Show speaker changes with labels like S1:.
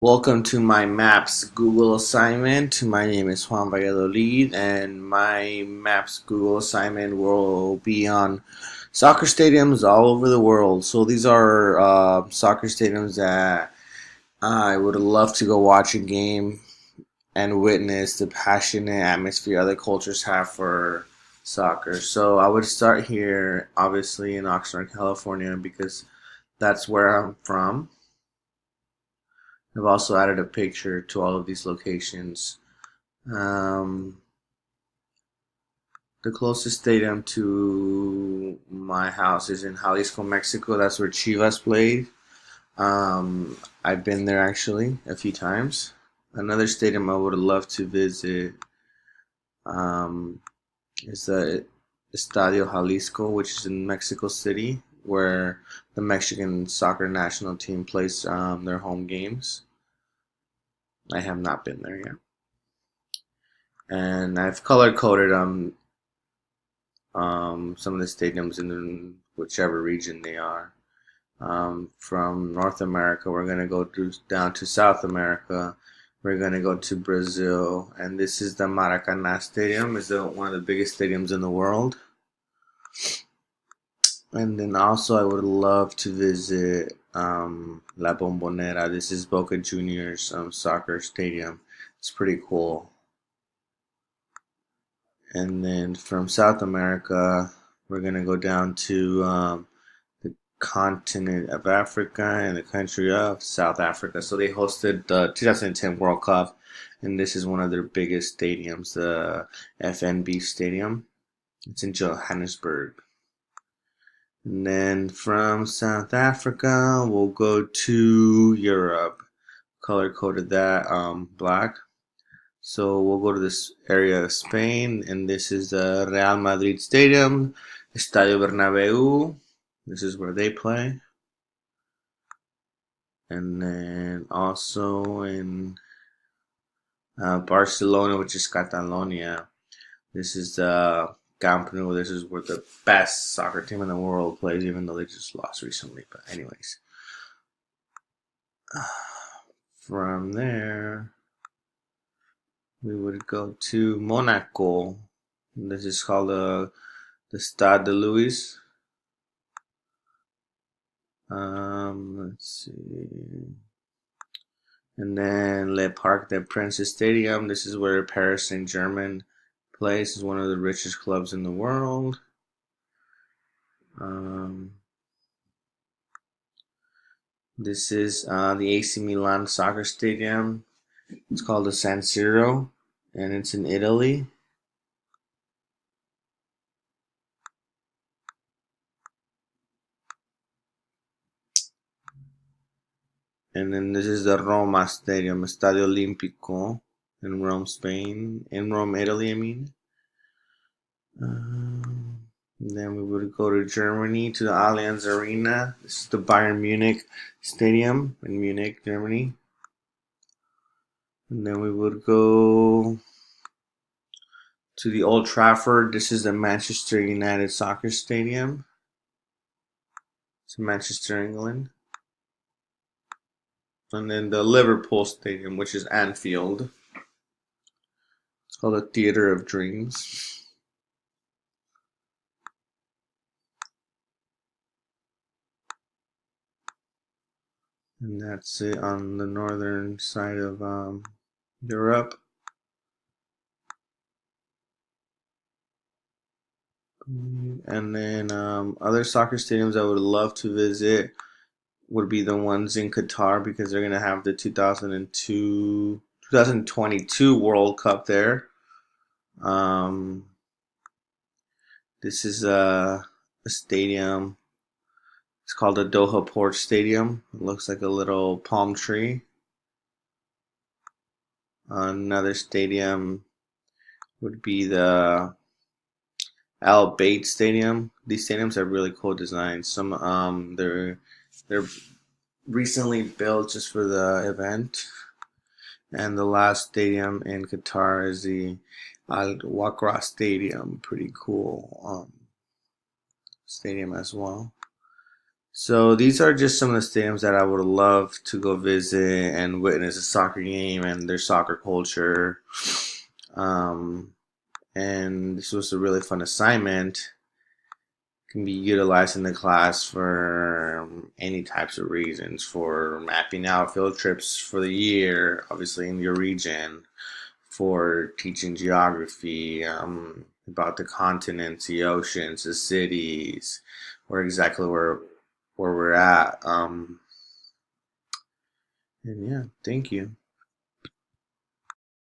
S1: Welcome to my Maps Google assignment. My name is Juan Valladolid, and my Maps Google assignment will be on soccer stadiums all over the world. So these are soccer stadiums that I would love to go watch a game and witness the passionate atmosphere other cultures have for soccer. So I would start here, obviously, in Oxnard, California, because that's where I'm from. I've also added a picture to all of these locations. Um, the closest stadium to my house is in Jalisco, Mexico. That's where Chivas played. I've been there actually a few times. Another stadium I would love to visit um, is the Estadio Jalisco, which is in Mexico City, where the Mexican soccer national team plays their home games. I have not been there yet, and I've color coded some of the stadiums in whichever region they are. From North America, we're going to down to South America. We're going to go to Brazil, and this is the Maracanã Stadium. It's one of the biggest stadiums in the world. And then also, I would love to visit La Bombonera. This is Boca Juniors soccer stadium. It's pretty cool. And then from South America, we're going to go down to the continent of Africa and the country of South Africa. So they hosted the 2010 World Cup, and this is one of their biggest stadiums, the FNB Stadium. It's in Johannesburg. And then from South Africa, we'll go to Europe. Color coded that black. So we'll go to this area of Spain, and this is the Real Madrid Stadium, Estadio Bernabeu. This is where they play. And then also in Barcelona, which is Catalonia. This is the Camp Nou. This is where the best soccer team in the world plays, even though they just lost recently. But anyways, from there we would go to Monaco. This is called the Stade de Louis. Let's see. And then Le Parc des Princes Stadium. This is where Paris Saint-Germain plays. It's one of the richest clubs in the world. Um, this is the AC Milan soccer stadium. It's called the San Siro, and it's in Italy. And then this is the Roma Stadium, Estadio Olimpico, in Rome, Spain. In Rome, Italy, I mean. Then we would go to Germany to the Allianz Arena. This is the Bayern Munich Stadium in Munich, Germany. And then we would go to the Old Trafford. This is the Manchester United Soccer Stadium. It's in Manchester, England. And then the Liverpool Stadium, which is Anfield. It's called the Theatre of Dreams. And that's it on the northern side of Europe. And then other soccer stadiums I would love to visit would be the ones in Qatar because they're going to have the 2022 World Cup there. Um, this is a stadium. It's called the Doha Port Stadium. It looks like a little palm tree. Another stadium would be the Al Bayt Stadium. These stadiums have really cool designs. Some they're recently built just for the event. And the last stadium in Qatar is the Al Wakra Stadium. Pretty cool stadium as well. So these are just some of the stadiums that I would love to go visit and witness a soccer game and their soccer culture. Um, and this was a really fun assignment. Can be utilized in the class for any types of reasons, for mapping out field trips for the year, obviously in your region, for teaching geography, about the continents, the oceans, the cities, where exactly where we're at. And yeah, thank you.